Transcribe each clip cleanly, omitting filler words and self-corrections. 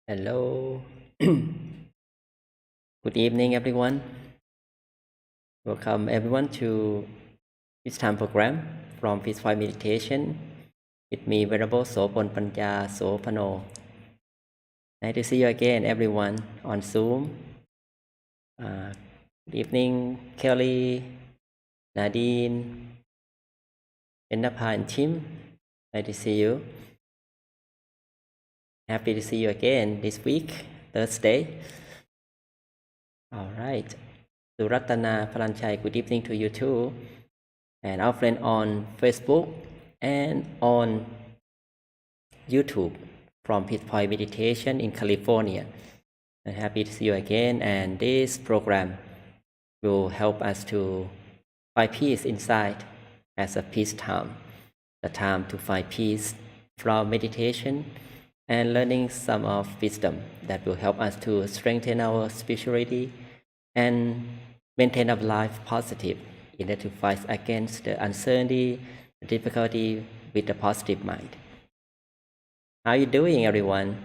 Hello. Good evening, everyone. Welcome, everyone, to this time program from Peaceful Meditation with me, Ven.Sophon Panya Sophano. Nice to see you again, everyone, on Zoom. Good evening, Kelly, Nadine, Enapa, and Tim. Nice to see you. Happy to see you again this week, Thursday. All right. Suratana Palanchai, good evening to you too. And our friend on Facebook and on YouTube from Peaceful Meditation in California. I'm happy to see you again. And this program will help us to find peace inside as a peace time, the time to find peace from meditation and learning some of wisdom that will help us to strengthen our spirituality and maintain our life positive in order to fight against the uncertainty, the difficulty with the positive mind. How are you doing, everyone?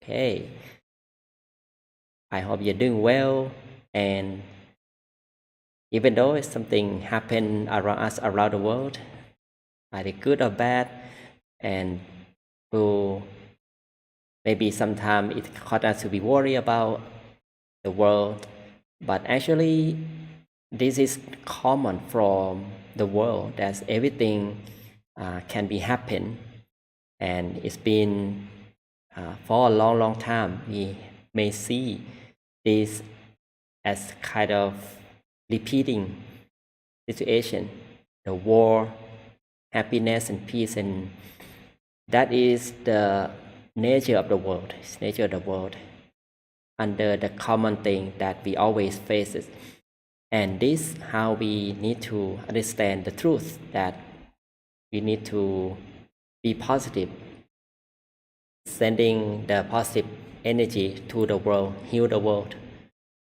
Okay. I hope you're doing well, and even though something happened around us, around the world, either good or bad, and will maybe sometimes it causes us to be worried about the world, but actually this is common from the world that everything can be happen, and it's been for a long time. We may see this as kind of repeating situation, the war, happiness and peace, and that is the nature of the world. It's nature of the world under the common thing that we always face it. And this how we need to understand the truth that we need to be positive, sending the positive energy to the world, heal the world.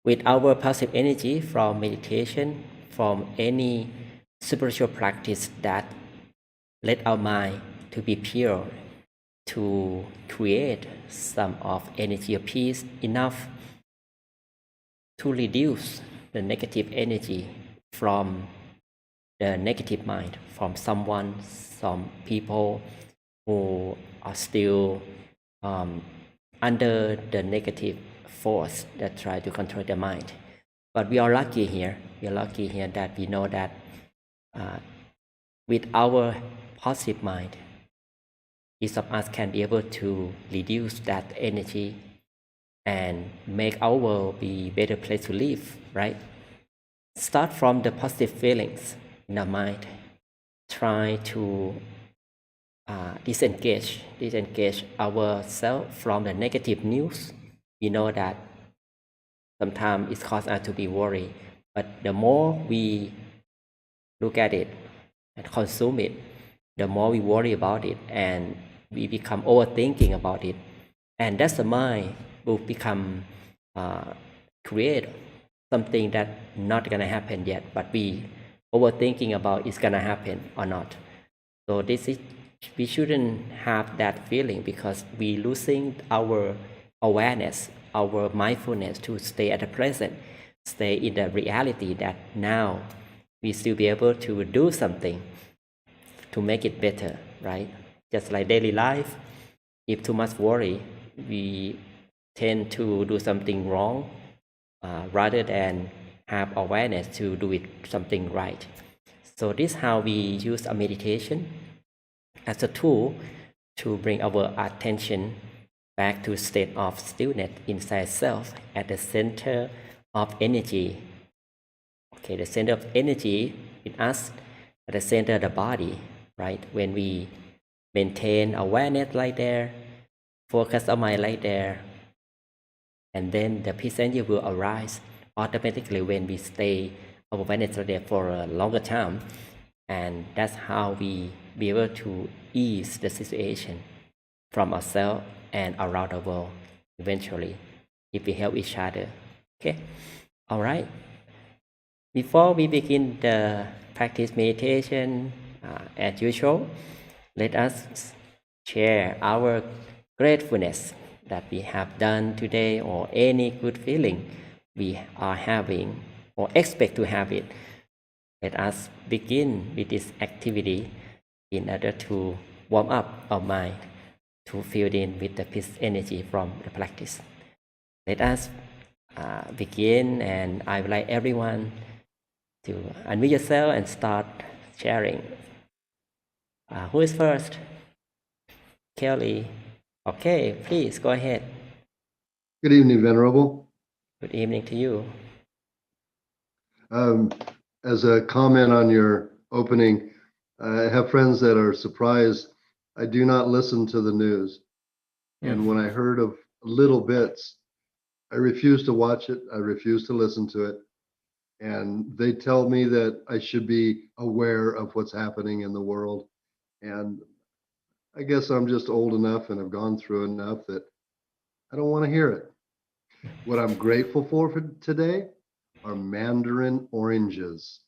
With our positive energy from meditation, from any spiritual practice that let our mind to be pure, to create some of energy of peace enough to reduce the negative energy from the negative mind, from someone, some people who are still under the negative force that try to control the mind. But we are lucky here. We are lucky here that we know that with our positive mind, each of us can be able to reduce that energy and make our world be a better place to live, right? Start from the positive feelings in our mind. Try to disengage ourselves from the negative news. We know that sometimes it causes us to be worried, but the more we look at it and consume it, the more we worry about it and we become overthinking about it, and that's the mind will become create something that not gonna happen yet, but we overthinking about it's gonna happen or not. So this is, we shouldn't have that feeling because we losing our awareness, our mindfulness to stay at the present, stay in the reality that now we still be able to do something to make it better, right? Just like daily life, if too much worry, we tend to do something wrong rather than have awareness to do it something right. So this is how we use a meditation as a tool to bring our attention back to a state of stillness inside self at the center of energy. Okay, the center of energy in us at the center of the body, right? When we maintain awareness right there, focus our mind right there, and then the peace energy will arise automatically when we stay our awareness right there for a longer time. And that's how we be able to ease the situation from ourselves and around the world eventually, if we help each other. Okay, all right. Before we begin the practice meditation, as usual, let us share our gratefulness that we have done today, or any good feeling we are having or expect to have it. Let us begin with this activity in order to warm up our mind to fill in with the peace energy from the practice. Let us begin, and I would like everyone to unmute yourself and start sharing. Who is first? Kelly. Okay, please go ahead. Good evening, Venerable. Good evening to you. As a comment on your opening, I have friends that are surprised I do not listen to the news. And when I heard of little bits, I refuse to watch it. I refuse to listen to it. And they tell me that I should be aware of what's happening in the world. And I guess I'm just old enough and have gone through enough that I don't want to hear it. What I'm grateful for today are mandarin oranges.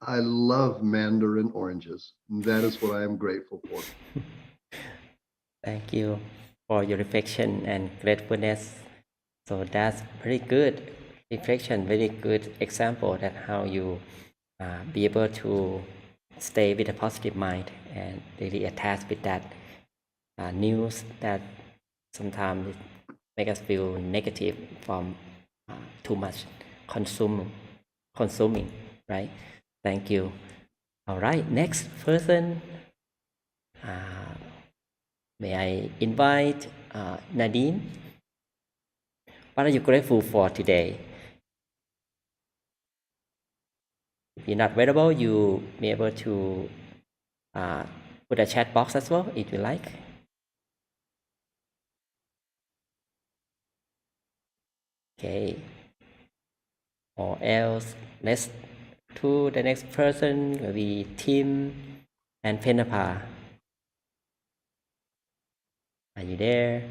I love mandarin oranges. That is what I am grateful for. Thank you for your reflection and gratefulness. So that's very good reflection, very good example that how you be able to stay with a positive mind and really attach with that news that sometimes make us feel negative from too much consuming, right? Thank you. All right, next person. May I invite Nadine? What are you grateful for today? If you're not available, you may be able to put a chat box as well if you like. Okay. Or else, let's to the next person, maybe Tim and Penapa. Are you there?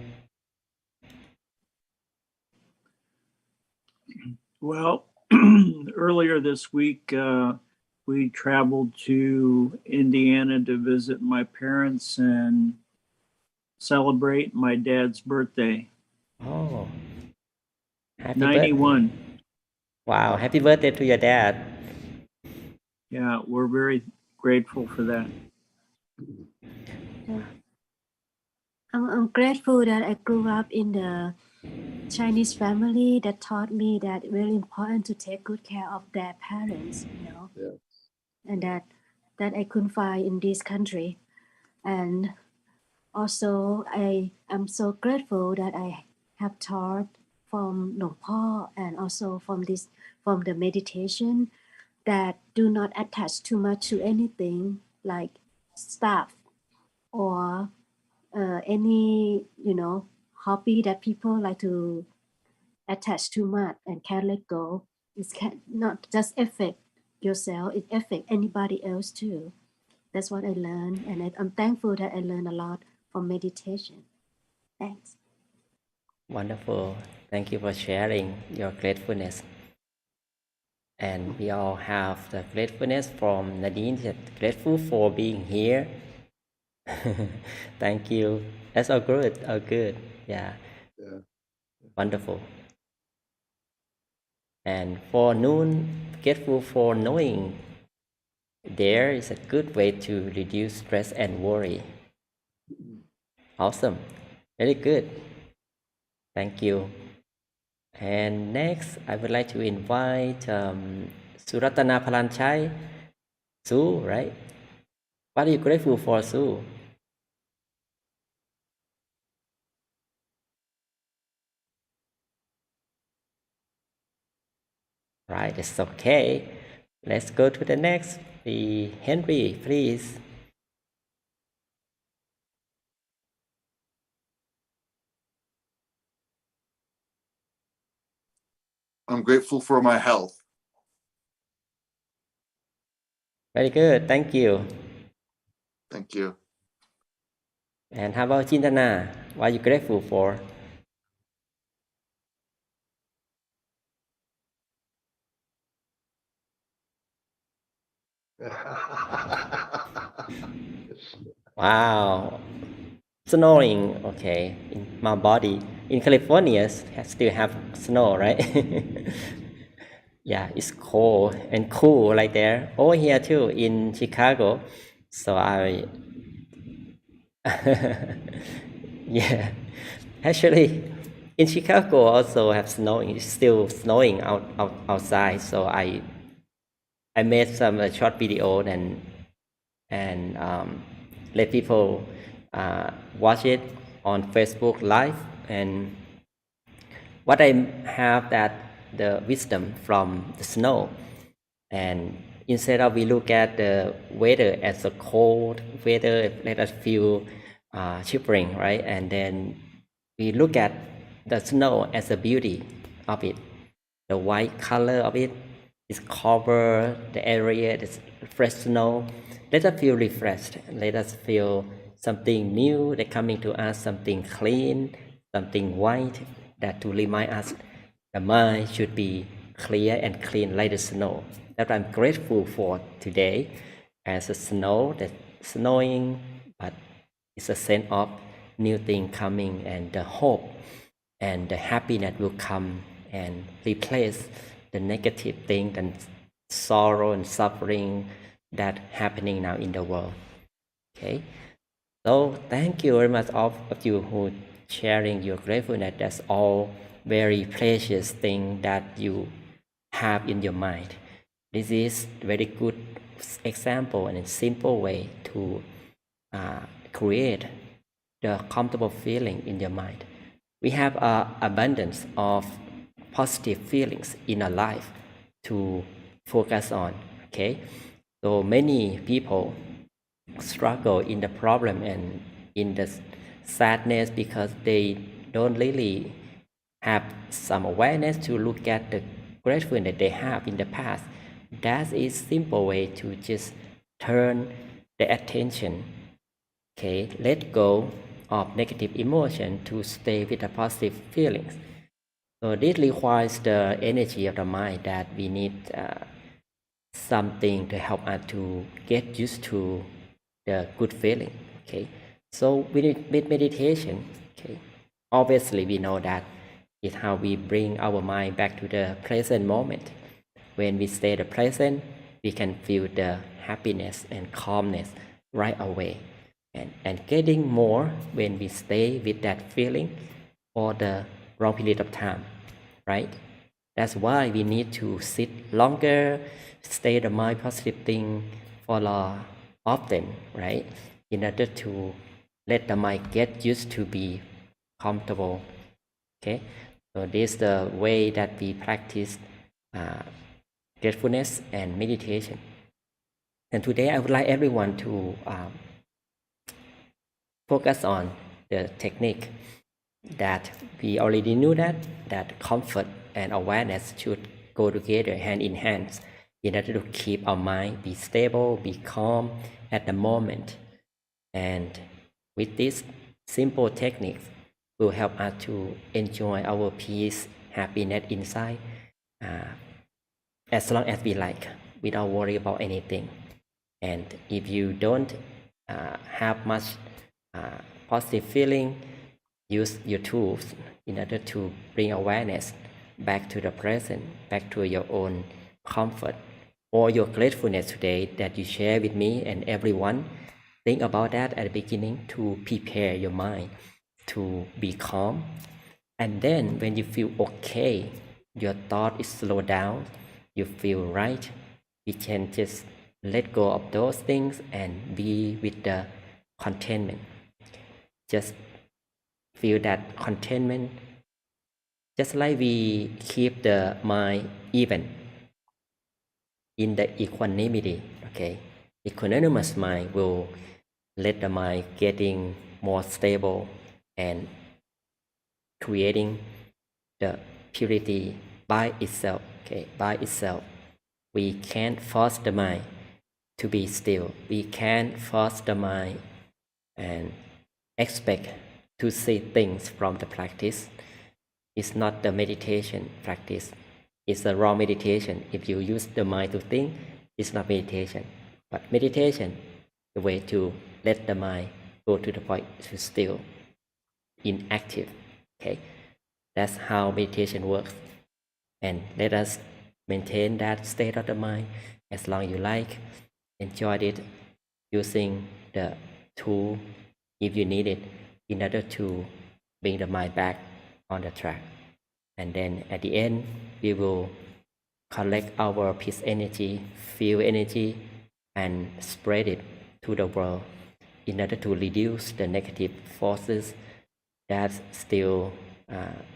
Well, earlier this week, we traveled to Indiana to visit my parents and celebrate my dad's birthday. Oh, happy 91. birthday. Wow, happy birthday to your dad. Yeah, we're very grateful for that. I'm grateful that I grew up in the Chinese family that taught me that it's really important to take good care of their parents, Yeah. and that I couldn't find in this country. And also, I am so grateful that I have taught from Nong Po and also from the meditation that do not attach too much to anything like stuff or any hobby that people like to attach too much and can't let go. It can not just affect yourself, it affect anybody else too. That's what I learned, and I'm thankful that I learned a lot from meditation. Thanks. Wonderful. Thank you for sharing your gratefulness. And we all have the gratefulness from Nadine, that grateful for being here. Thank you. That's all good. All good. Yeah. Wonderful. And for Noon, grateful for knowing there is a good way to reduce stress and worry. Awesome. Very good. Thank you. And next, I would like to invite Suratana Palanchai. Sue, right? What are you grateful for, Sue? Right, it's okay. Let's go to the next. The Henry, please. I'm grateful for my health. Very good. Thank you. Thank you. And how about Chintana? What are you grateful for? Wow. snowing, okay, in my body. In California, still have snow, right? Yeah, it's cold and cool like there. Over here too, in Chicago. So yeah, actually, in Chicago also have snowing. It's still snowing outside. So I made some short video and let people watch it on Facebook Live. And what I have that the wisdom from the snow, and instead of we look at the weather as a cold weather, let us feel shivering, right? And then we look at the snow as the beauty of it, the white color of it. It's cover the area, it's fresh snow. Let us feel refreshed. Let us feel something new that coming to us, something clean, something white, that to remind us the mind should be clear and clean like the snow. That I'm grateful for today, as a snow that's snowing, but it's a sense of new thing coming, and the hope and the happiness will come and replace the negative thing and sorrow and suffering that happening now in the world. Okay, so thank you very much all of you who sharing your gratefulness. That's all very precious thing that you have in your mind. This is very good example and a simple way to create the comfortable feeling in your mind. We have an abundance of positive feelings in our life to focus on. Okay, so many people struggle in the problem and in the sadness because they don't really have some awareness to look at the gratefulness that they have in the past. That is simple way to just turn the attention. Okay, let go of negative emotion to stay with the positive feelings. So this requires the energy of the mind that we need something to help us to get used to the good feeling. Okay, so with meditation, okay, obviously we know that is how we bring our mind back to the present moment. When we stay the present, we can feel the happiness and calmness right away, and getting more when we stay with that feeling for the long period of time, right? That's why we need to sit longer, stay the mind positive thing for often, right? In order to let the mind get used to be comfortable. Okay, so this is the way that we practice gratefulness and meditation. And today I would like everyone to focus on the technique that we already knew that comfort and awareness should go together hand in hand in order to keep our mind be stable, be calm at the moment. And with this simple technique will help us to enjoy our peace, happiness inside as long as we like, without worry about anything. And if you don't have much positive feeling, use your tools in order to bring awareness back to the present, back to your own comfort or your gratefulness today that you share with me and everyone. Think about that at the beginning to prepare your mind to be calm. And then when you feel okay, your thought is slowed down, you feel right, you can just let go of those things and be with the contentment. Just feel that contentment, just like we keep the mind even in the equanimity. Okay, equanimous mind will let the mind getting more stable and creating the purity by itself. Okay, by itself, we can't force the mind to be still. We can't force the mind and expect to see things from the practice. It's not the meditation practice. It's a wrong meditation. If you use the mind to think, it's not meditation. But meditation, the way to let the mind go to the point to still inactive. Okay, that's how meditation works. And let us maintain that state of the mind as long as you like. Enjoy it using the tool if you need it in order to bring the mind back on the track. And then at the end, we will collect our peace energy, feel energy, and spread it to the world in order to reduce the negative forces that's still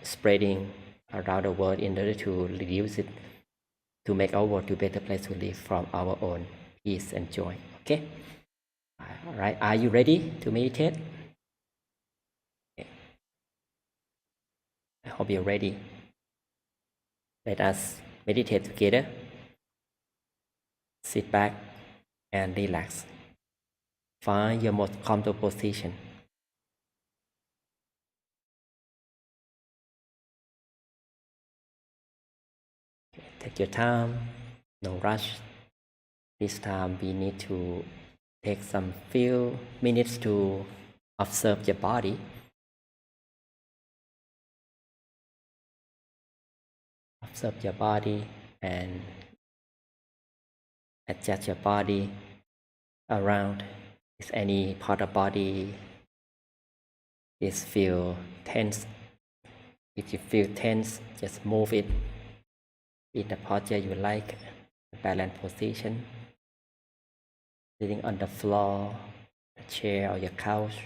spreading around the world, in order to reduce it, to make our world a better place to live from our own peace and joy. Okay? All right, are you ready to meditate? Okay. I hope you're ready. Let us meditate together. Sit back and relax. Find your most comfortable position. Okay, take your time, no rush. This time we need to take some few minutes to observe your body. Observe your body and adjust your body around. If any part of body is feel tense, if you feel tense, just move it in the posture you like, the balanced position, sitting on the floor, the chair, or your couch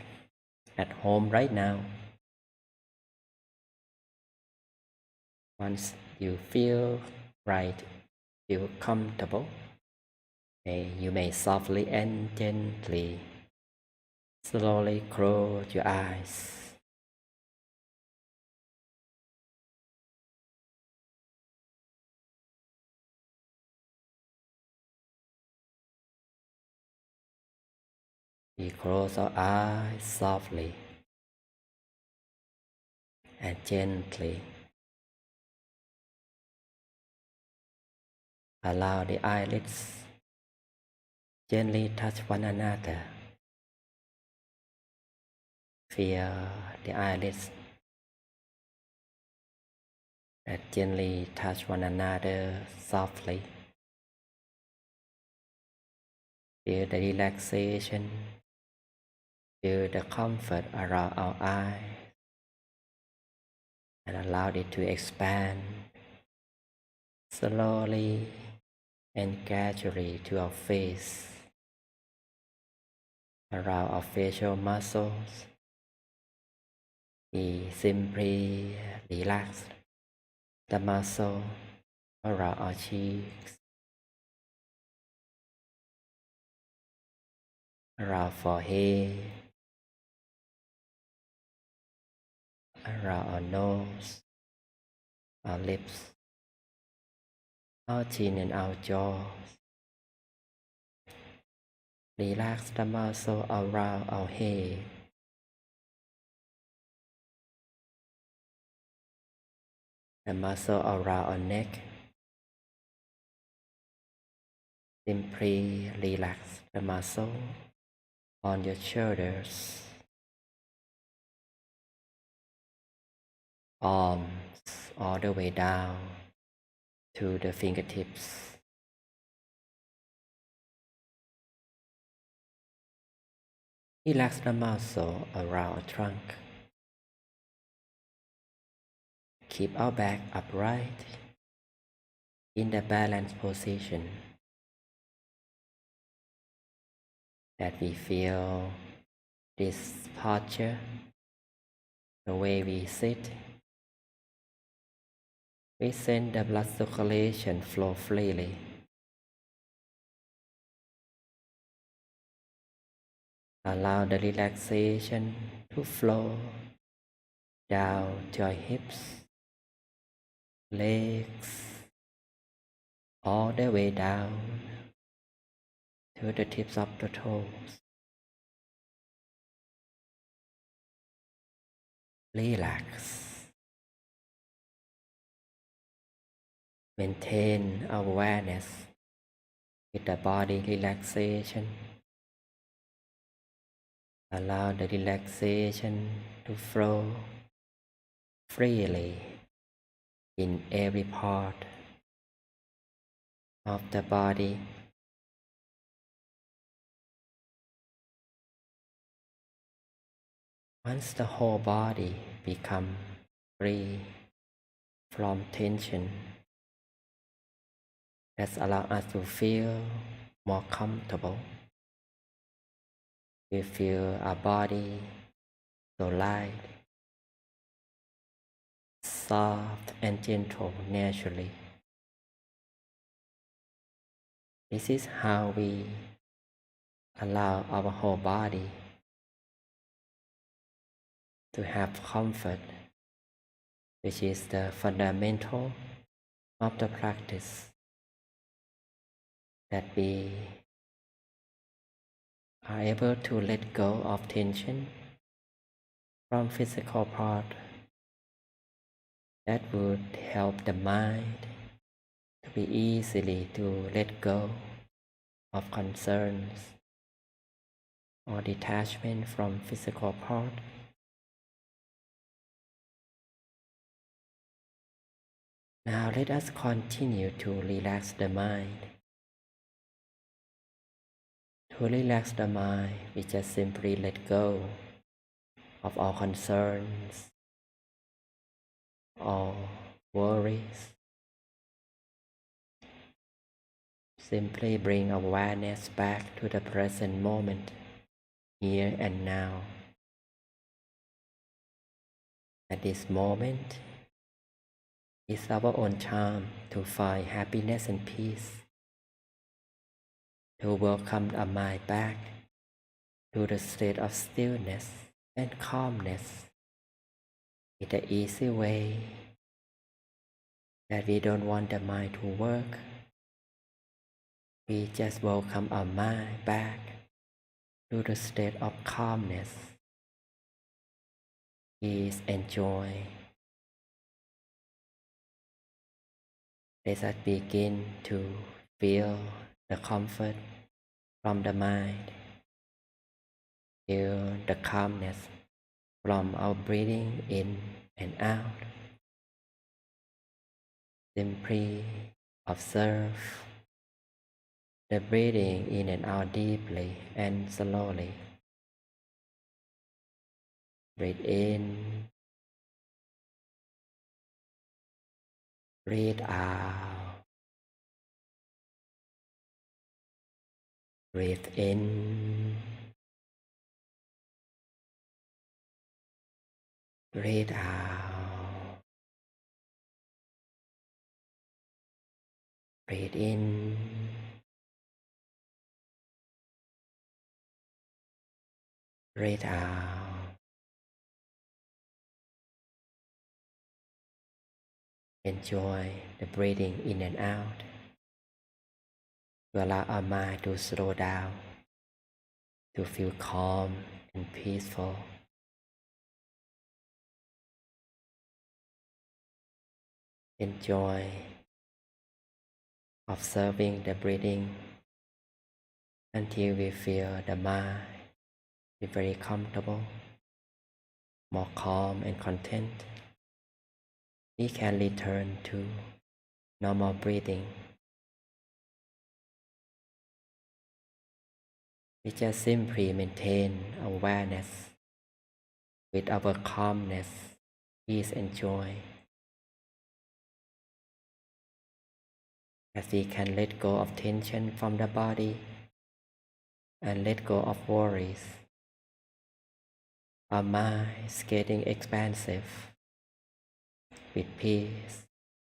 at home right now. Once you feel right, feel comfortable, you may softly and gently slowly close your eyes. We close our eyes softly and gently. Allow the eyelids gently touch one another. Feel the eyelids that gently touch one another softly. Feel the relaxation. Feel the comfort around our eyes, and allow it to expand slowly and gradually to our face, around our facial muscles. We simply relax the muscle around our cheeks, around forehead, around our nose, our lips, our chin and our jaws. Relax the muscle around our head, the muscle around our neck. Simply relax the muscle on your shoulders, arms all the way down to the fingertips. Relax the muscle around our trunk. Keep our back upright in the balanced position, that we feel this posture, the way we sit. We send the blood circulation flow freely. Allow the relaxation to flow down to our hips, legs, all the way down to the tips of the toes. Relax. Maintain awareness with the body relaxation. Allow the relaxation to flow freely in every part of the body. Once the whole body becomes free from tension, that allows us to feel more comfortable. We feel our body so light, soft and gentle naturally. This is how we allow our whole body to have comfort, which is the fundamental of the practice, that we are able to let go of tension from physical part. That would help the mind to be easily to let go of concerns or detachment from physical part. Now let us continue to relax the mind. To relax the mind, we just simply let go of all concerns, all worries. Simply bring awareness back to the present moment, here and now. At this moment is our own time to find happiness and peace, to welcome our mind back to the state of stillness and calmness in the easy way that we don't want the mind to work. We just welcome our mind back to the state of calmness, peace and joy. Let us begin to feel the comfort from the mind, feel the calmness from our breathing in and out. Simply observe the breathing in and out deeply and slowly. Breathe in, breathe out. Breathe in, breathe out. Breathe in, breathe out. Enjoy the breathing in and out to allow our mind to slow down, to feel calm and peaceful. Enjoy observing the breathing until we feel the mind be very comfortable, more calm and content. We can return to normal breathing. We just simply maintain awareness with our calmness, peace and joy, as we can let go of tension from the body and let go of worries. Our mind is getting expansive with peace,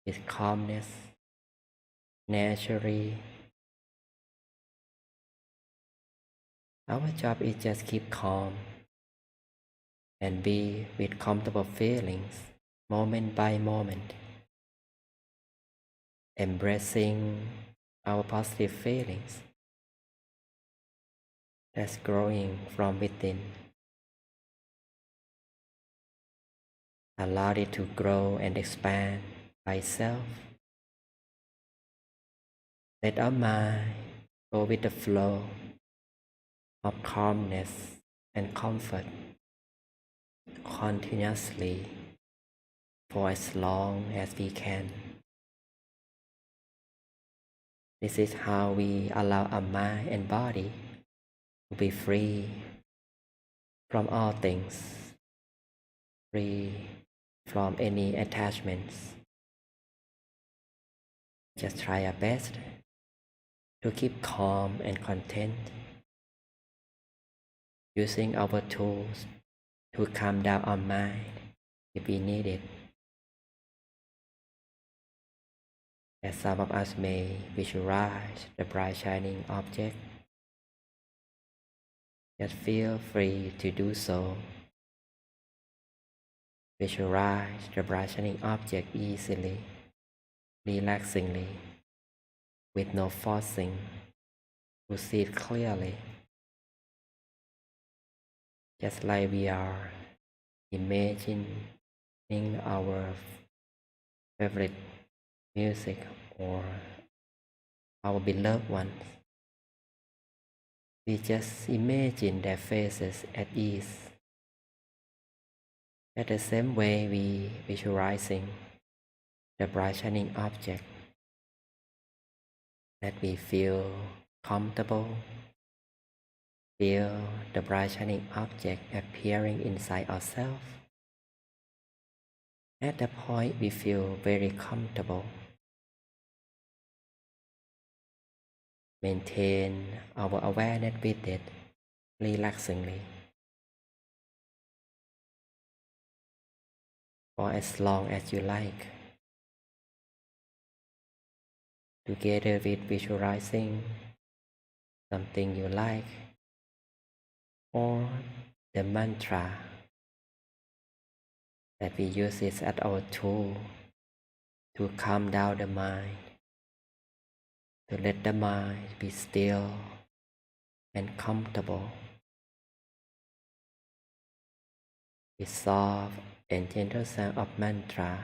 with calmness, naturally. Our job is just keep calm and be with comfortable feelings moment by moment, embracing our positive feelings that's growing from within. Allow it to grow and expand by itself. Let our mind go with the flow of calmness and comfort continuously for as long as we can. This is how we allow our mind and body to be free from all things, free from any attachments. Just try our best to keep calm and content, using our tools to calm down our mind if we need it. As some of us may visualize the bright shining object, just feel free to do so. Visualize the bright shining object easily, relaxingly, with no forcing to see it clearly. Just like we are imagining our favorite music or our beloved ones. We just imagine their faces at ease. At the same way we visualizing the bright shining object, that we feel comfortable, feel the bright shining object appearing inside ourselves. At that point we feel very comfortable. Maintain our awareness with it relaxingly for as long as you like, together with visualizing something you like or the mantra that we use it as our tool to calm down the mind, to let the mind be still and comfortable. With soft and gentle sound of mantra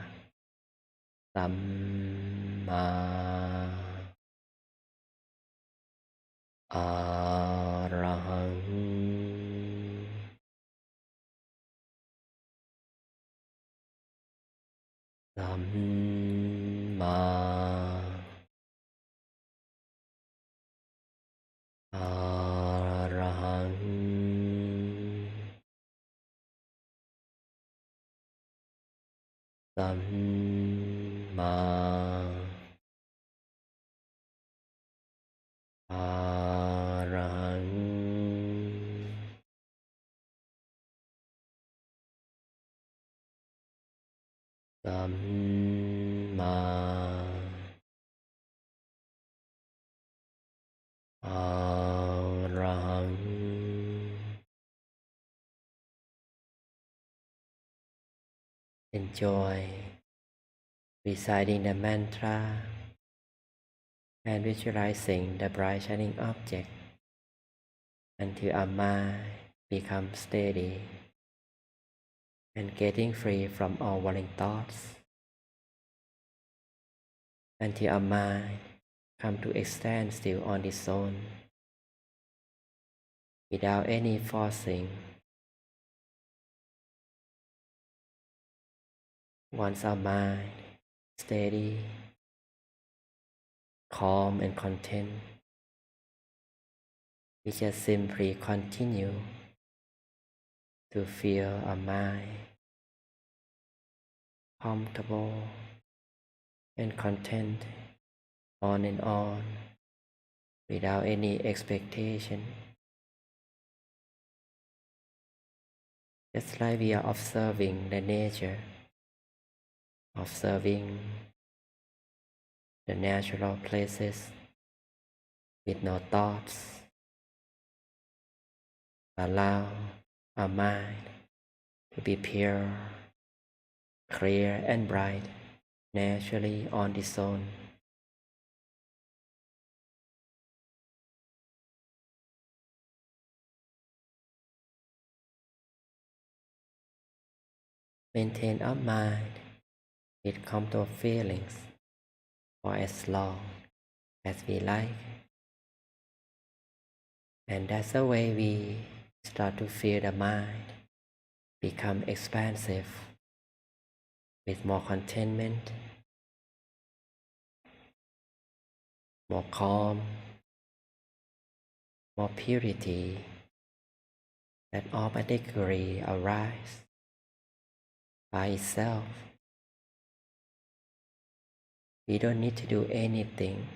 Samma Arahang Samma Arahang Samma Arahang Samma Arahang. Enjoy reciting the mantra and visualizing the bright shining object until our mind becomes steady and getting free from all worrying thoughts, until our mind comes to a standstill on its own without any forcing. Once our mind steady, calm and content, we just simply continue to feel our mind comfortable and content on and on without any expectation. Just like we are observing the nature, observing the natural places with no thoughts. Allow our mind to be pure, clear and bright naturally on its own. Maintain our mind with comfortable feelings for as long as we like. And that's the way we start to feel the mind become expansive with more contentment, more calm, more purity that automatically arise by itself. We don't need to do anything.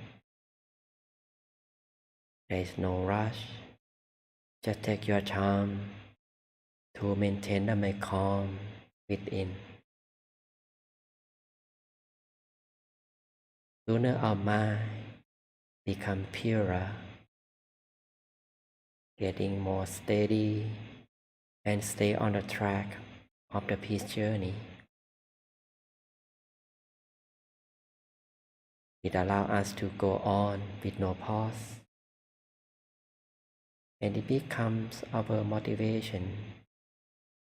There is no rush. Just take your time to maintain the mind calm within. Sooner our mind become purer, getting more steady and stay on the track of the peace journey. It allows us to go on with no pause, and it becomes our motivation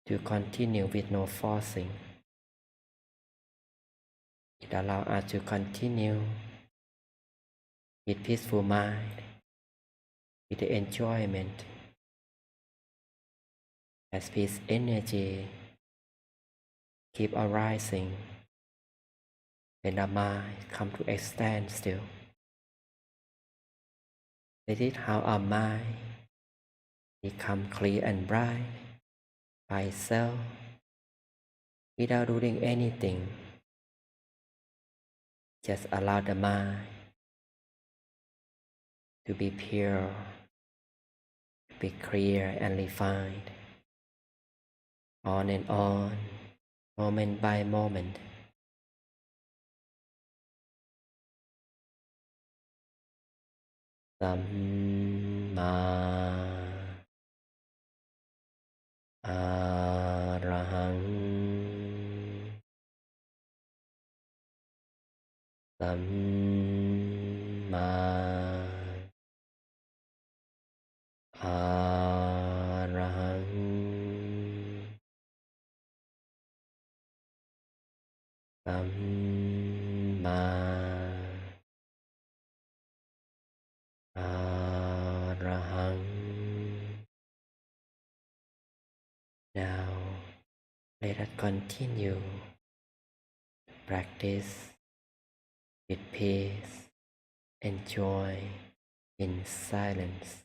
to continue with no forcing. It allows us to continue with peaceful mind, with the enjoyment, as peace energy keep arising when the mind come to a standstill. That is how our mind become clear and bright by itself without doing anything. Just allow the mind to be pure, to be clear and refined, on and on, moment by moment. Samma Arahang Samma Arahang Samma Arahang. Now let us continue practice with peace and joy in silence.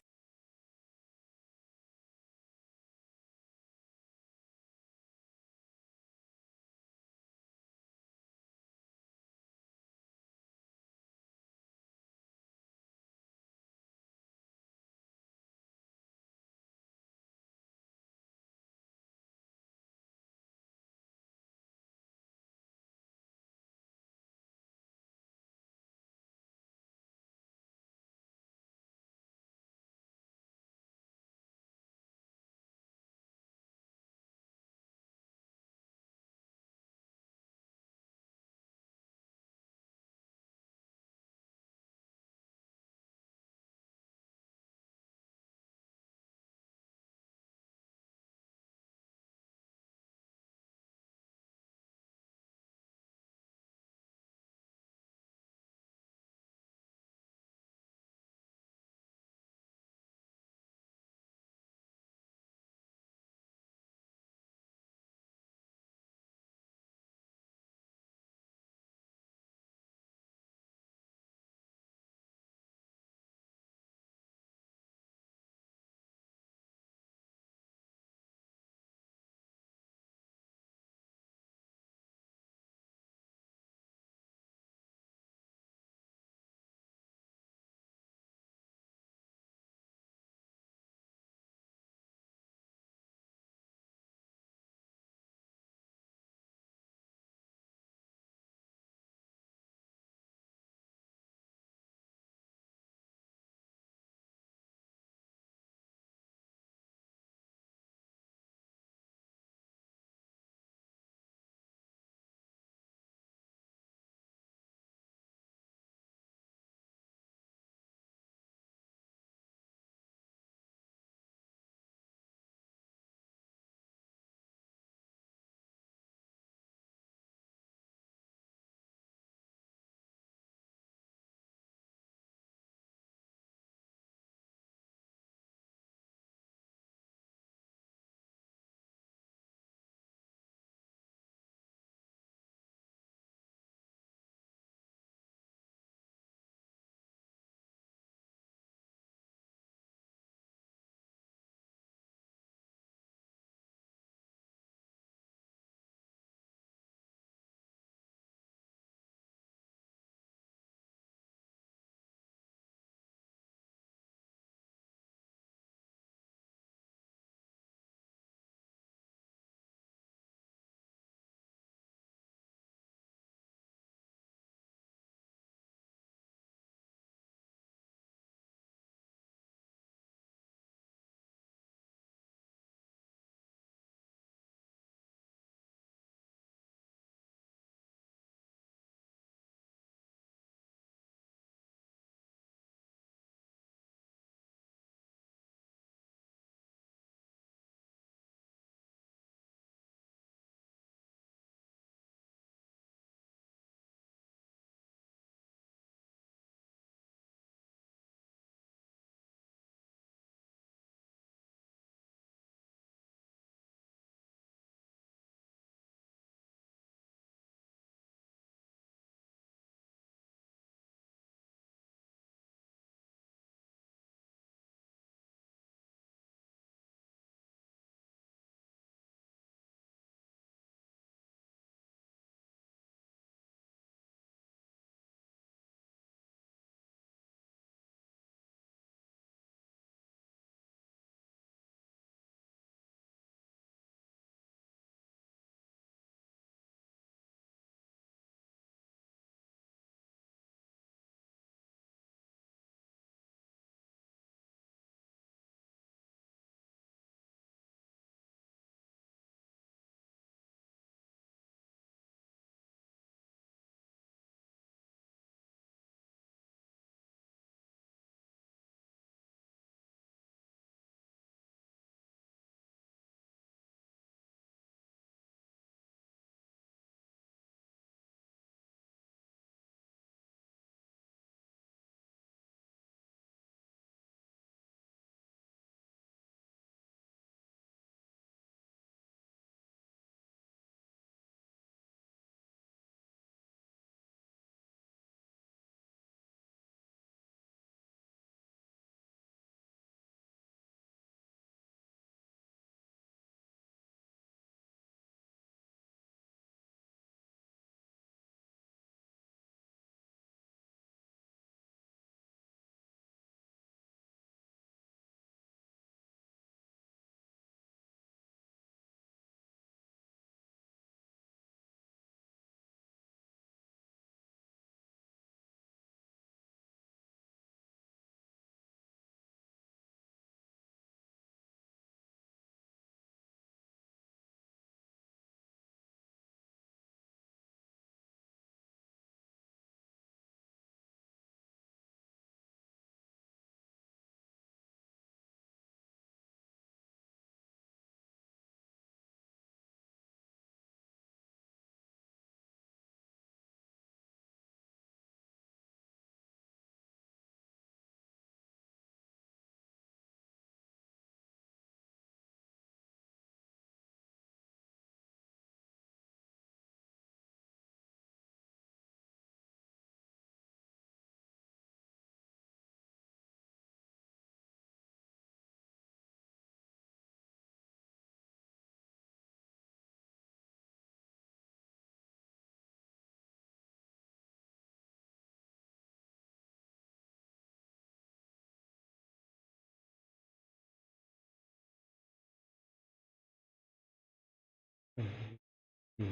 ma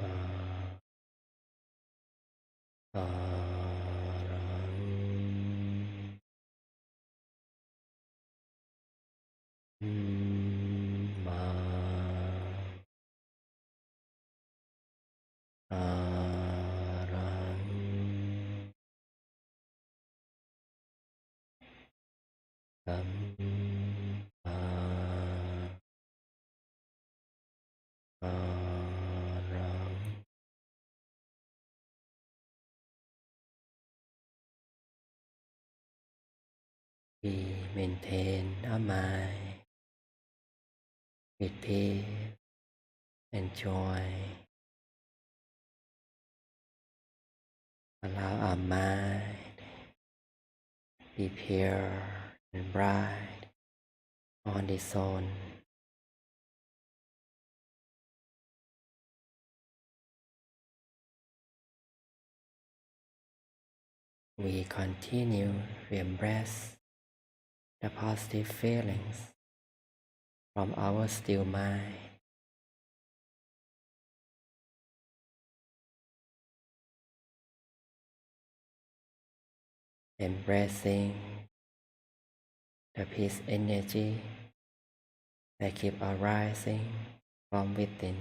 arang ma arang ma arang. We maintain our mind with peace and joy. Allow our mind be pure and bright on its own. We continue to embrace the positive feelings from our still mind. Embracing the peace energy that keep arising from within.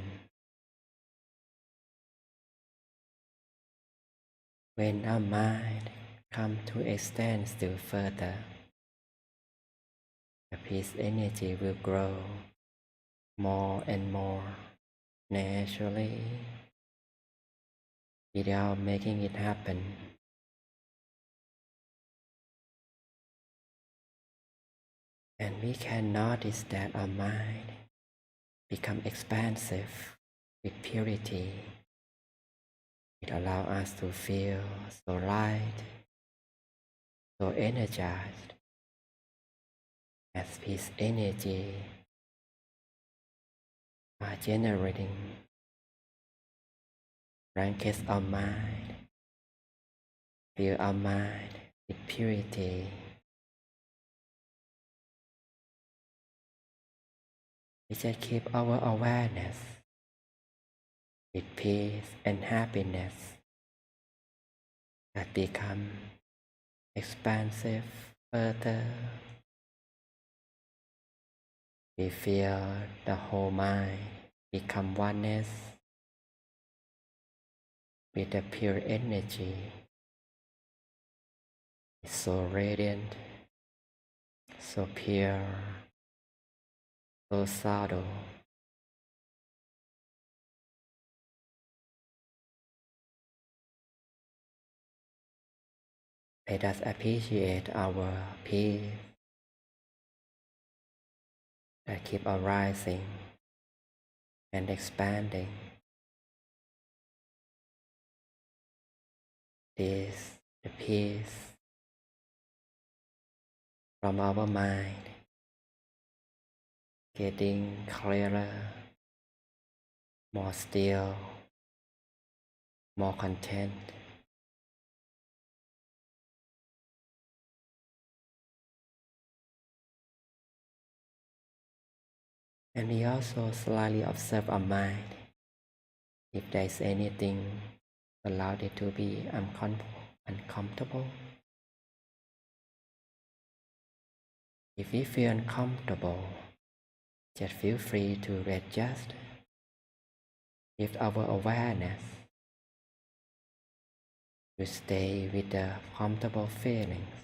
When our mind comes to extend still further, the peace energy will grow more and more naturally without making it happen. And we can notice that our mind become expansive with purity. It allows us to feel so light, so energized, as peace energy are generating blankets our mind, fill our mind with purity. We just keep our awareness with peace and happiness that become expansive further. We feel the whole mind become oneness with the pure energy. It's so radiant, so pure, so subtle. Let us appreciate our peace that keep arising and expanding. This, the peace from our mind, getting clearer, more still, more content. And we also slightly observe our mind. If there is anything, allow it to be uncomfortable. If we feel uncomfortable, just feel free to adjust. If our awareness to stay with the comfortable feelings.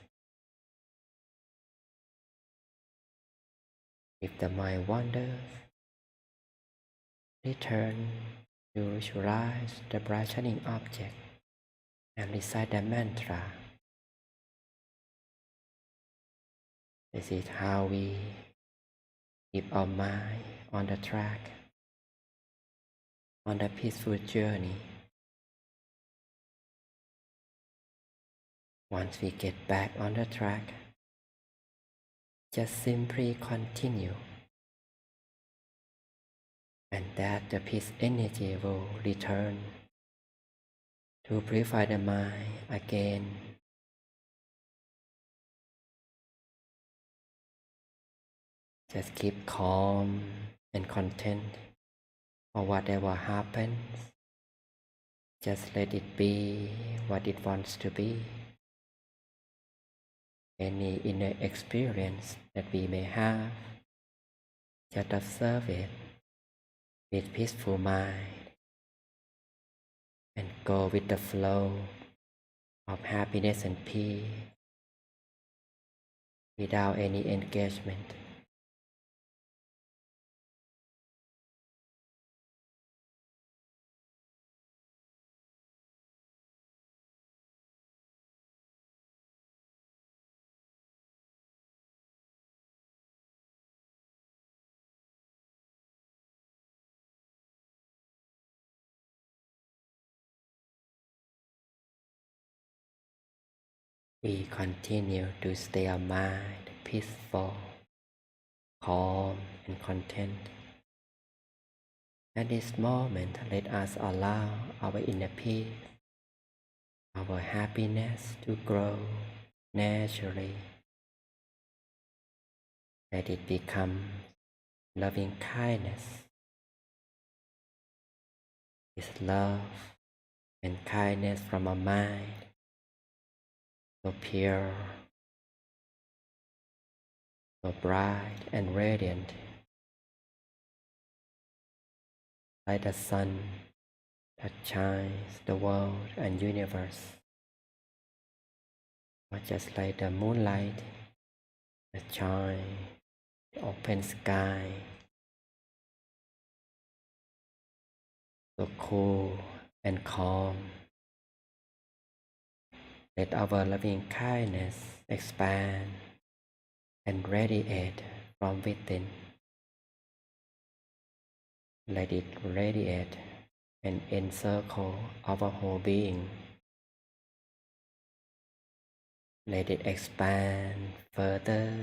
If the mind wanders, return to visualize the bright shining object and recite the mantra. This is how we keep our mind on the track, on the peaceful journey. Once we get back on the track, just simply continue, and that the peace energy will return to purify the mind again. Just keep calm and content for whatever happens Just let it be what it wants to be. Any inner experience that we may have, just observe it with peaceful mind and go with the flow of happiness and peace without any engagement. We continue to stay our mind peaceful, calm, and content. At this moment, let us allow our inner peace, our happiness to grow naturally. Let it become loving kindness. Is love and kindness from our mind, so pure, so bright and radiant, like the sun that shines the world and universe, or just like the moonlight that shines the open sky, so cool and calm. Let our loving kindness expand and radiate from within. Let it radiate and encircle our whole being. Let it expand further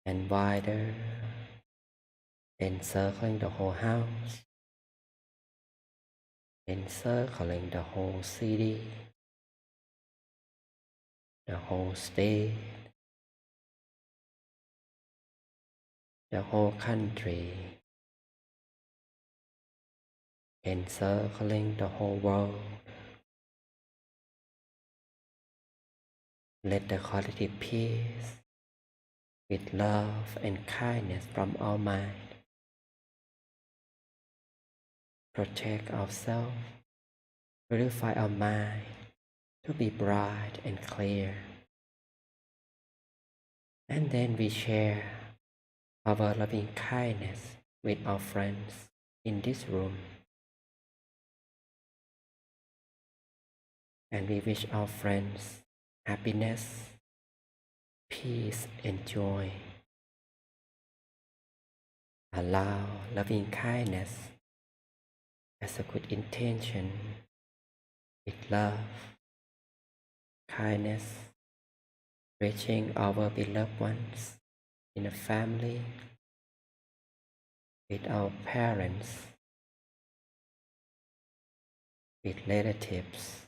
and wider, encircling the whole house, encircling the whole city, the whole state, the whole country, encircling the whole world. Let the quality peace with love and kindness from our mind protect ourselves, purify our mind to be bright and clear. And then we share our loving kindness with our friends in this room. And we wish our friends happiness, peace, and joy. Allow loving kindness as a good intention with love, kindness, reaching our beloved ones in a family, with our parents, with relatives,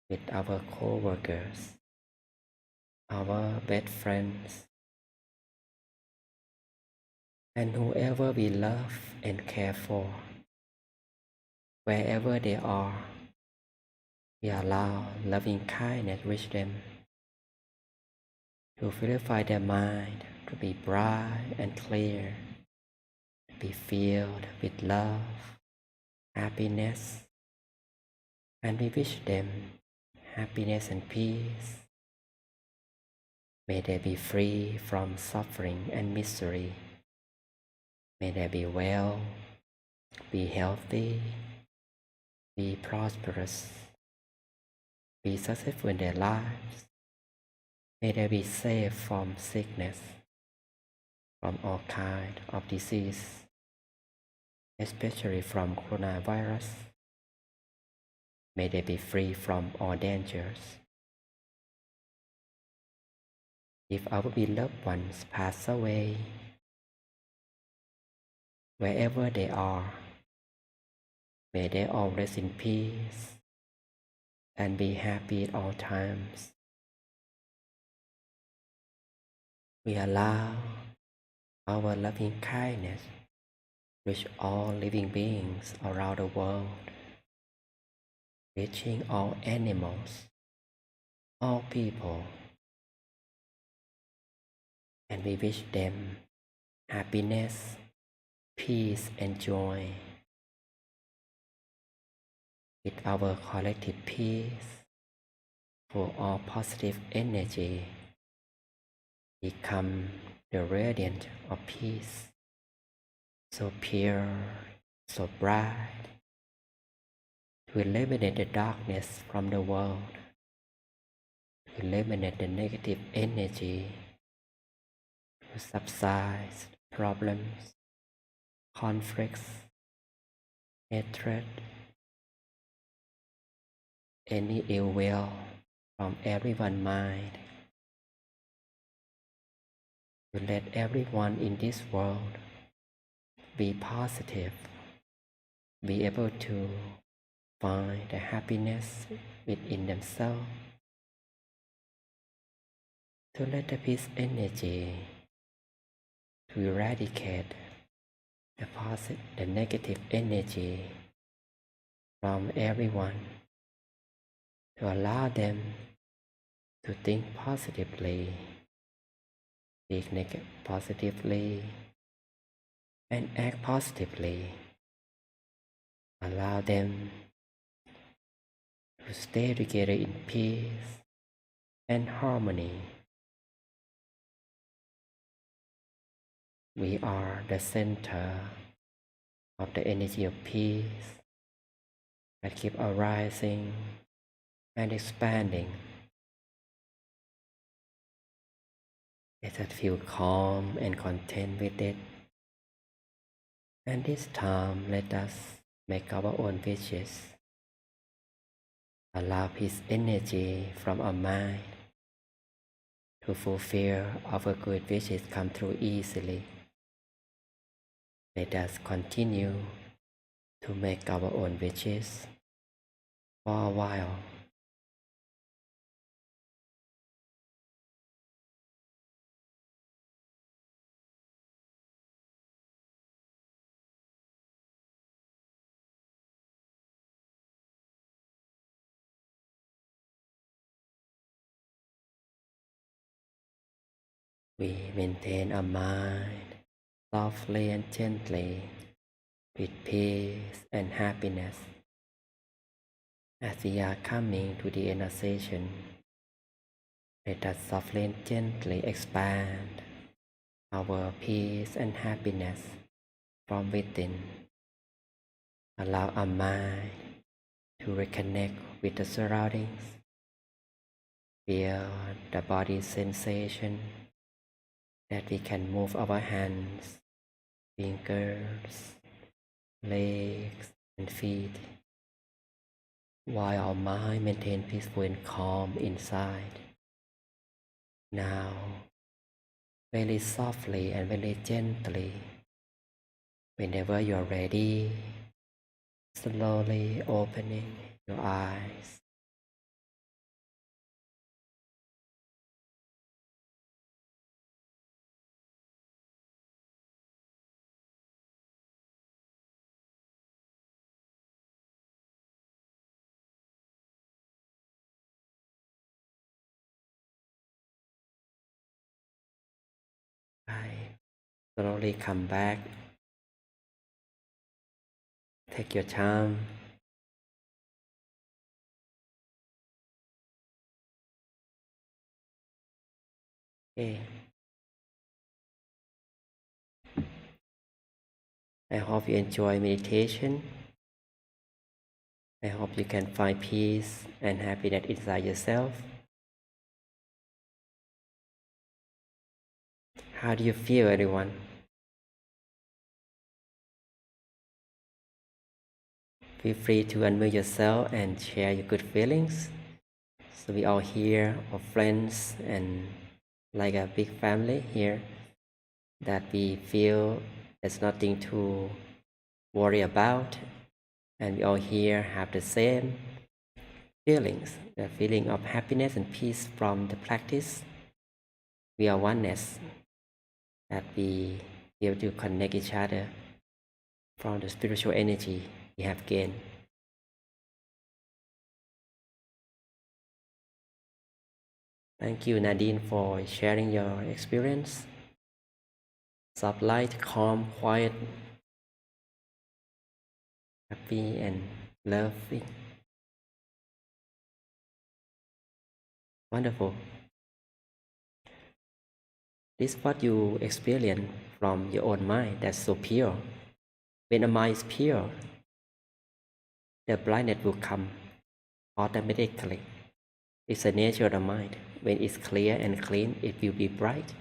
with our co-workers, our best friends, and whoever we love and care for. Wherever they are, we allow loving kindness reach them to purify their mind, to be bright and clear, to be filled with love, happiness, and we wish them happiness and peace. May they be free from suffering and misery. May they be well, be healthy, be prosperous, be successful in their lives. May they be safe from sickness, from all kinds of disease, especially from coronavirus. May they be free from all dangers. If our beloved ones pass away, wherever they are, may they all rest in peace and be happy at all times. We allow our loving kindness reach all living beings around the world, reaching all animals, all people, and we wish them happiness, peace, and joy. With our collective peace, for all positive energy, become the radiance of peace, so pure, so bright, to eliminate the darkness from the world, to eliminate the negative energy, to subside problems, conflicts, hatred, any ill will from everyone's mind, to let everyone in this world be positive, be able to find the happiness within themselves, to let the peace energy to eradicate the negative energy from everyone, to allow them to think positively, speak positively, and act positively. Allow them to stay together in peace and harmony. We are the center of the energy of peace that keep arising and expanding. Let us feel calm and content with it. And this time, let us make our own wishes. Allow peace energy from our mind to fulfill our good wishes come through easily. Let us continue to make our own wishes for a while. We maintain our mind softly and gently with peace and happiness. As we are coming to the end of session, let us softly and gently expand our peace and happiness from within. Allow our mind to reconnect with the surroundings. Feel the body sensation that we can move our hands, fingers, legs, and feet, while our mind maintains peaceful and calm inside. Now, very softly and very gently, whenever you're ready, slowly opening your eyes. Slowly come back. Take your time. Okay. I hope you enjoy meditation. I hope you can find peace and happiness inside yourself. How do you feel, everyone? Feel free to unmute yourself and share your good feelings. So we all here are friends and like a big family here, that we feel there's nothing to worry about, and we all here have the same feelings, the feeling of happiness and peace from the practice. We are oneness, that we able to connect each other from the spiritual energy we have gained. Thank you, Nadine, for sharing your experience. Soft light, calm, quiet, happy, and loving. Wonderful. This is what you experience from your own mind that's so pure. When a mind is pure, the brightness will come automatically. It's the nature of the mind. When it's clear and clean, it will be bright.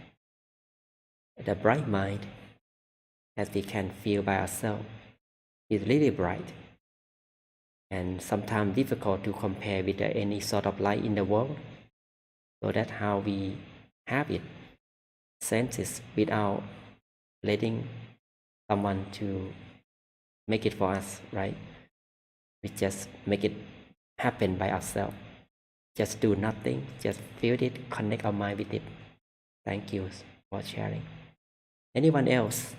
The bright mind, as we can feel by ourselves, is really bright. And sometimes difficult to compare with any sort of light in the world. So that's how we have it, senses, without letting someone to make it for us, right? We just make it happen by ourselves. Just do nothing, just feel it, connect our mind with it. Thank you for sharing. Anyone else?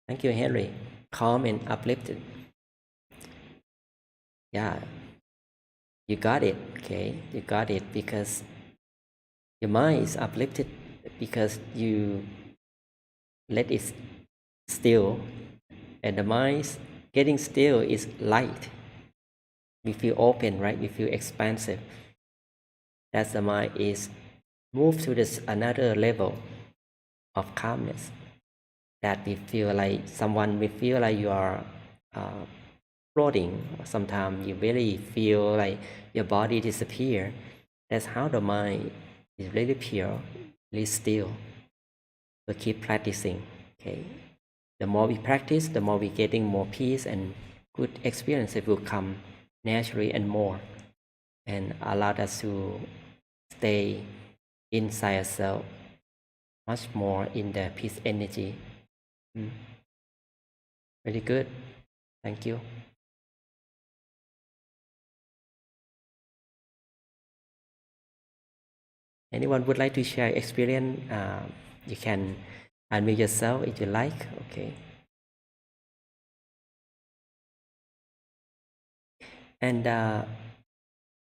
Thank you, Henry. Calm and uplifted. Yeah, you got it, okay? You got it because your mind is uplifted because you let it still, and the mind getting still is light. We feel open, right? We feel expansive. That's the mind is moved to this another level of calmness. That we feel like someone will feel like you are floating. Sometimes you really feel like your body disappear. That's how the mind is really pure, really still. So keep practicing. Okay. The more we practice, the more we getting more peace and good experiences will come naturally and more, and allow us to stay inside ourselves much more in the peace energy. Very good. Thank you. Anyone would like to share experience? You can unmute yourself if you like. Okay. And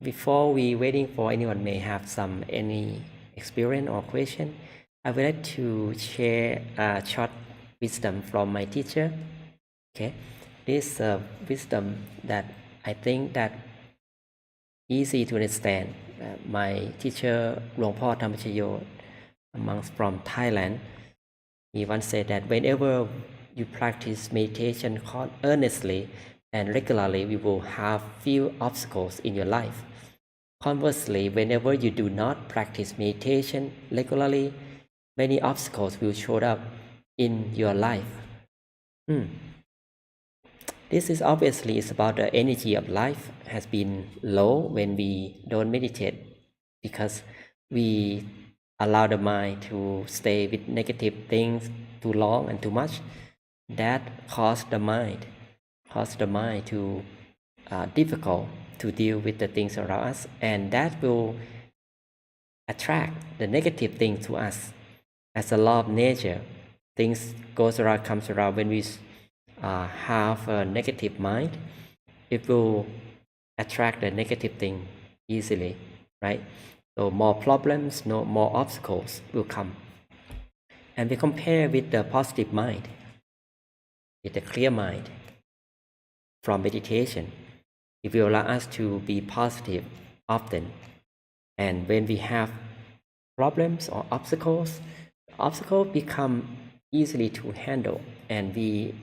before we waiting for anyone may have any experience or question, I would like to share a short wisdom from my teacher. Okay, this wisdom that I think that easy to understand. My teacher, Longpo Thammachayo, monk from Thailand, he once said that whenever you practice meditation earnestly and regularly, we will have few obstacles in your life. Conversely, whenever you do not practice meditation regularly, many obstacles will show up in your life. This is obviously is about the energy of life has been low when we don't meditate, because we allow the mind to stay with negative things too long and too much. That causes the mind to difficult to deal with the things around us, and that will attract the negative things to us. As a law of nature, things goes around, comes around. When we have a negative mind, it will attract the negative thing easily, right? So more problems, more obstacles will come. And we compare with the positive mind, with the clear mind from meditation. It will allow us to be positive often. And when we have problems or obstacles become easily to handle, and we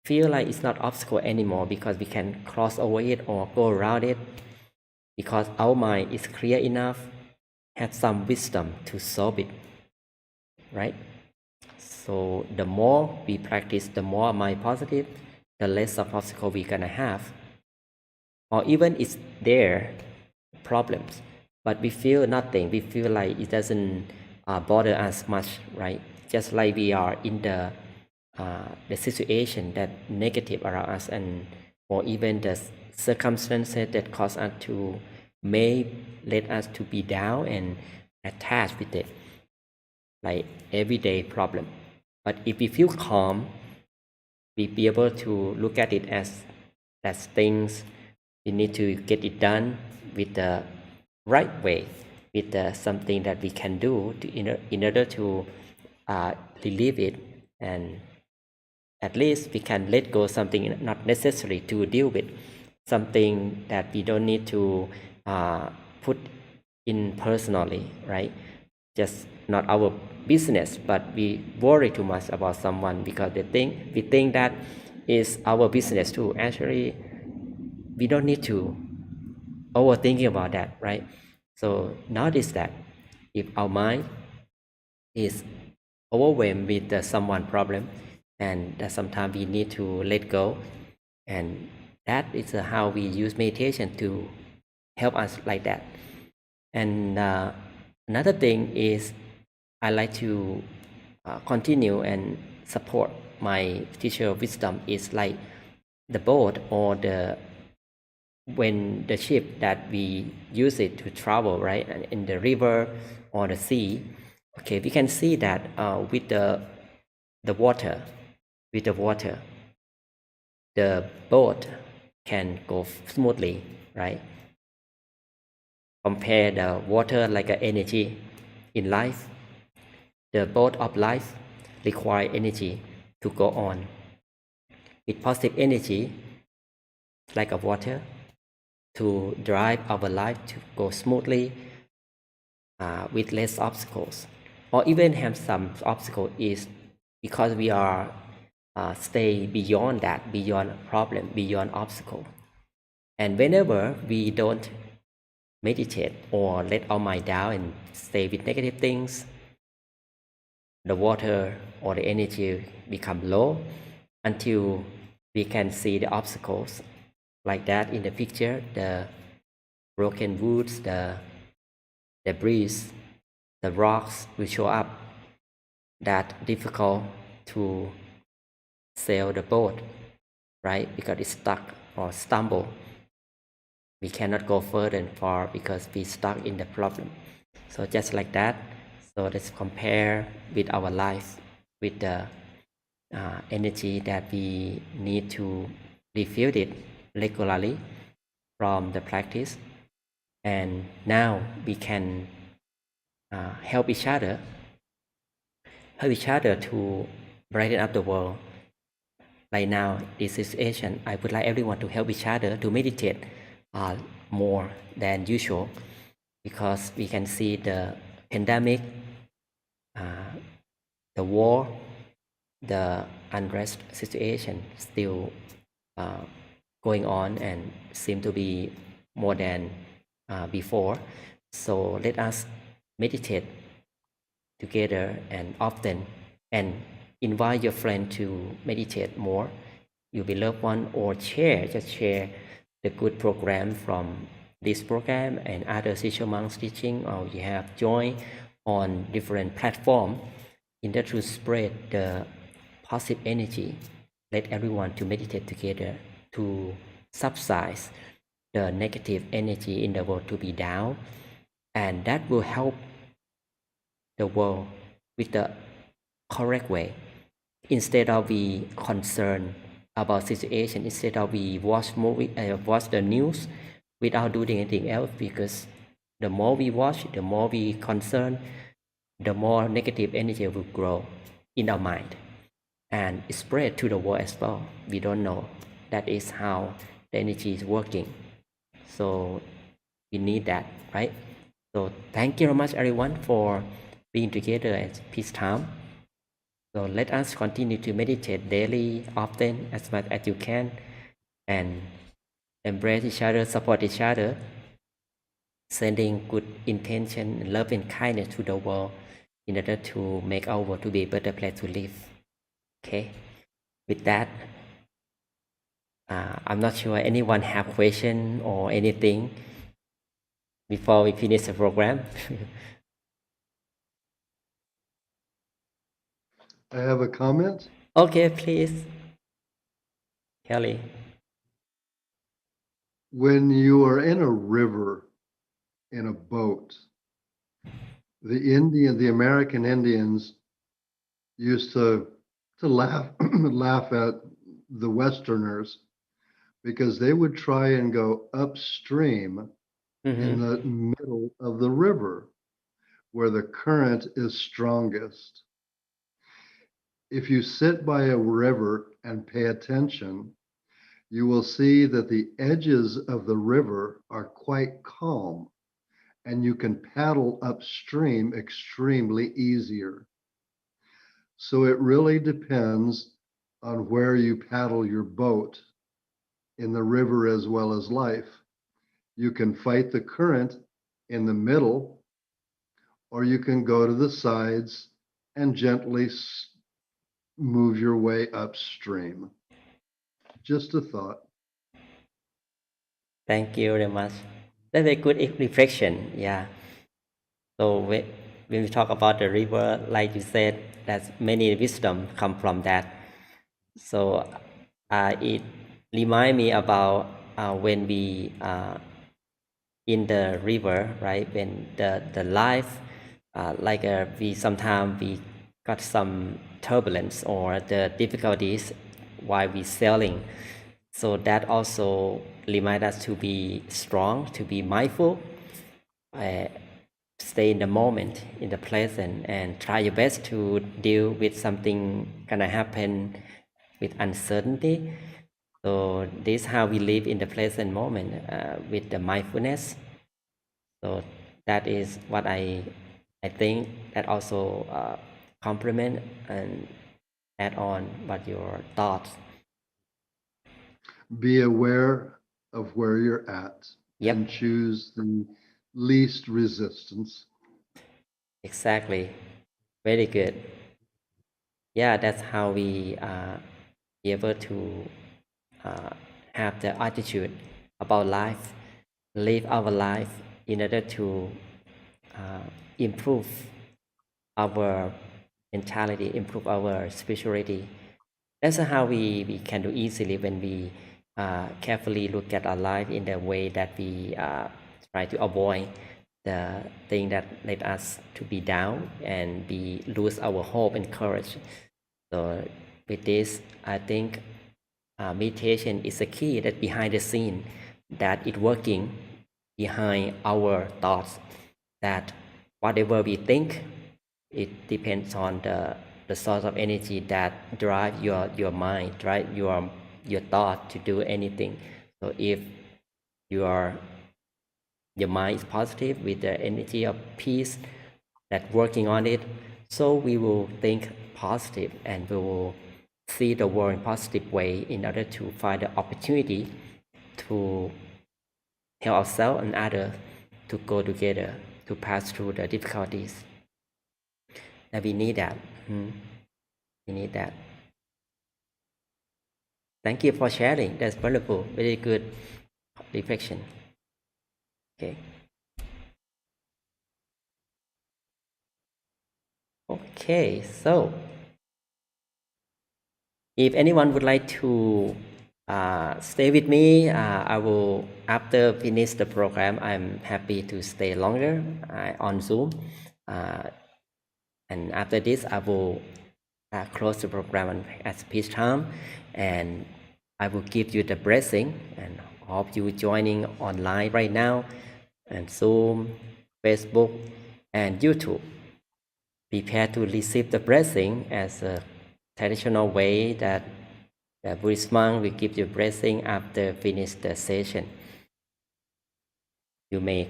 feel like it's not obstacle anymore because we can cross over it or go around it, because our mind is clear enough, has some wisdom to solve it, right? So the more we practice, the more mind positive, the less of obstacle we're gonna have. Or even it's there, problems, but we feel nothing. We feel like it doesn't bother us much, right? Just like we are in the situation that negative around us, and or even the circumstances that cause us to may let us to be down and attached with it, like everyday problem. But if we feel calm, we be able to look at it as things we need to get it done with the right way, with something that we can do in order to relieve it, and at least we can let go something not necessary to deal with, something that we don't need to put in personally, right? Just not our business, but we worry too much about someone because we think that is our business too. Actually, we don't need to overthinking about that, right? So notice that if our mind is overwhelmed with someone problem, and that sometimes we need to let go, and that is how we use meditation to help us like that. And another thing is I like to continue and support my teacher of wisdom is like the boat or when the ship that we use it to travel, right, and in the river or the sea. Okay, we can see that with the water, the boat can go smoothly, right? Compare the water like an energy in life. The boat of life require energy to go on. With positive energy, like a water, to drive our life to go smoothly with less obstacles, or even have some obstacle, is because we are stay beyond that, beyond problem, beyond obstacle. And whenever we don't meditate or let our mind down and stay with negative things, the water or the energy become low until we can see the obstacles like that in the picture, the broken woods, the breeze, the rocks will show up, that difficult to sail the boat, right? Because it's stuck or stumble. We cannot go further and far because we stuck in the problem. So just like that, so let's compare with our life, with the energy that we need to refill it regularly from the practice. And now we can help each other to brighten up the world. Right now, this situation, I would like everyone to help each other to meditate more than usual, because we can see the pandemic, the war, the unrest situation still going on and seem to be more than before. So let us meditate together and often, and invite your friend to meditate more, your beloved one, or just share the good program from this program and other Sisho monks teaching, or you have joined on different platforms in order to spread the positive energy. Let everyone to meditate together to subside the negative energy in the world to be down, and that will help the world with the correct way. Instead of be concerned about situation, instead of we watch the news without doing anything else, because the more we watch, the more we concern, the more negative energy will grow in our mind and spread to the world as well. We don't know. That is how the energy is working. So we need that, right? So thank you very much, everyone, for being together at peace time. So let us continue to meditate daily, often, as much as you can, and embrace each other, support each other, sending good intention, love, and kindness to the world in order to make our world to be a better place to live. Okay. With that, I'm not sure anyone have question or anything before we finish the program. I have a comment. Okay, please, Kelly. When you are in a river in a boat. The American Indians used to laugh laugh at the Westerners because they would try and go upstream in the middle of the river where the current is strongest. If you sit by a river and pay attention, you will see that the edges of the river are quite calm and you can paddle upstream extremely easier. So it really depends on where you paddle your boat in the river as well as life. You can fight the current in the middle, or you can go to the sides and gently move your way upstream. Just a thought. Thank you very much. That's a good reflection. Yeah. So when we talk about the river, like you said, that many wisdom come from that. So it remind me about when we in the river, right? When the life, we sometimes we got some turbulence or the difficulties while we sailing. So that also remind us to be strong, to be mindful, stay in the moment, in the present, and try your best to deal with something gonna happen with uncertainty. So this is how we live in the present moment with the mindfulness. So that is what I think that also complement and add on what your thoughts. Be aware of where you're at Yep. and choose the least resistance. Exactly. Very good. Yeah, that's how we be able to have the attitude about life, live our life in order to improve our mentality, improve our spirituality. That's how we can do easily when we carefully look at our life in the way that we try to avoid the thing that led us to be down and be lose our hope and courage. So with this, I think meditation is a key that behind the scene that it working behind our thoughts, that whatever we think, it depends on the source of energy that drive your mind, right? Your thought to do anything. So if your mind is positive with the energy of peace that working on it, so we will think positive and we will see the world in positive way in order to find the opportunity to help ourselves and others to go together to pass through the difficulties. And we need that. We need that. Thank you for sharing. That's wonderful. Very good reflection. Okay. Okay, so if anyone would like to stay with me, I will, after finish the program, I'm happy to stay longer on Zoom. And after this, I will close the program at peace time, and I will give you the blessing, and hope you joining online right now, and Zoom, Facebook, and YouTube. Prepare to receive the blessing as a traditional way that the Buddhist monk will give you blessing after finish the session. You may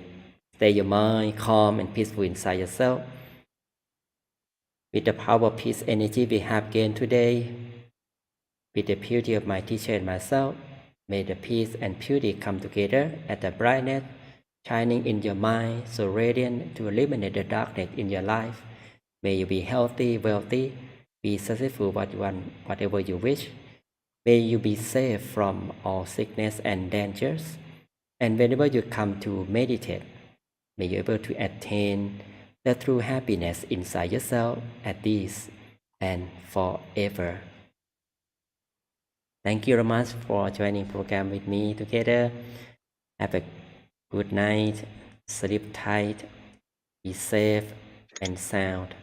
stay your mind calm and peaceful inside yourself. With the power of peace energy we have gained today, with the purity of my teacher and myself, may the peace and purity come together as the brightness shining in your mind, so radiant to eliminate the darkness in your life. May you be healthy, wealthy, be successful whatever you wish. May you be safe from all sickness and dangers. And whenever you come to meditate, may you be able to attain the true happiness inside yourself at this and forever. Thank you very much for joining program with me together. Have a good night. sleep tight, be safe and sound.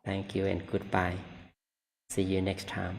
Thank you and goodbye. See you next time.